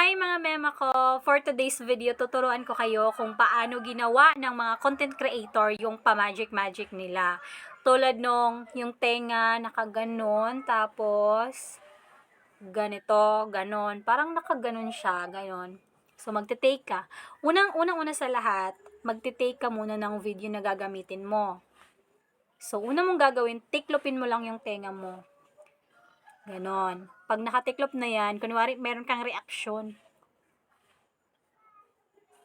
Hi mga mema ko! For today's video, tuturuan ko kayo kung paano ginawa ng mga content creator yung pa-magic-magic nila. Tulad nung yung tenga, nakaganon, tapos ganito, ganon. Parang nakaganon siya, ganon. So, magte-take ka. Unang-una sa lahat, magte-take ka muna ng video na gagamitin mo. So, una mong gagawin, tiklopin mo lang yung tenga mo. Ganon. Pag nakatiklop na yan, kunwari meron kang reaksyon.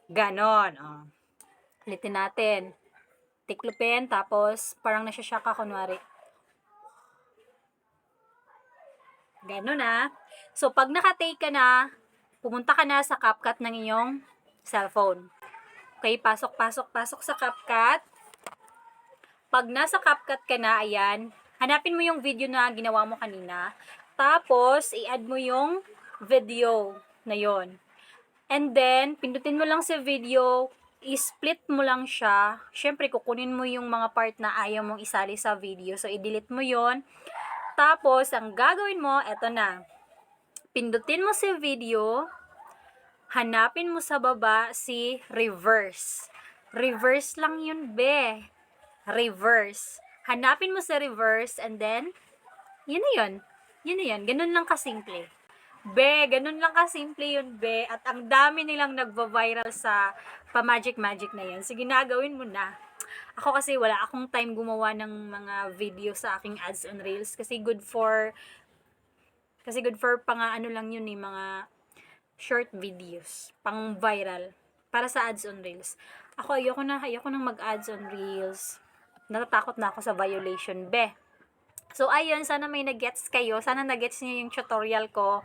Ganon. Oh. Ulitin natin. Tiklopin, tapos parang nasyasyak ka, kunwari. Ganon ah. So, pag nakatake ka na, pumunta ka na sa CapCut ng iyong cellphone. Okay, pasok sa CapCut. Pag nasa CapCut ka na, ayan, hanapin mo yung video na ginawa mo kanina. Tapos, i-add mo yung video na yon. And then, pindutin mo lang sa video, i-split mo lang siya. Siyempre, kukunin mo yung mga part na ayaw mong isali sa video. So, i-delete mo yon. Tapos, ang gagawin mo, eto na. Pindutin mo sa video, hanapin mo sa baba si reverse. Reverse lang yun, be. Reverse. Hanapin mo sa reverse, and then, yun na yun. Yun na yun. Ganun lang kasimple. Be, ganun lang kasimple yun, be. At ang dami nilang nagva-viral sa pa-magic-magic na yun. Sige na, gawin mo na. Ako kasi wala akong time gumawa ng mga video sa aking ads on reels. Kasi good for pang ano lang yun eh, mga short videos. Pang viral. Para sa ads on reels. Ako, ayoko nang mag-ads on reels. Natatakot na ako sa violation, be. So, ayun, sana may nag-gets kayo. Sana nag-gets niyo yung tutorial ko.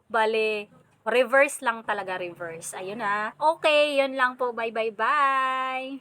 Bale, reverse lang talaga, reverse. Ayun na. Okay, yun lang po. Bye, bye, bye.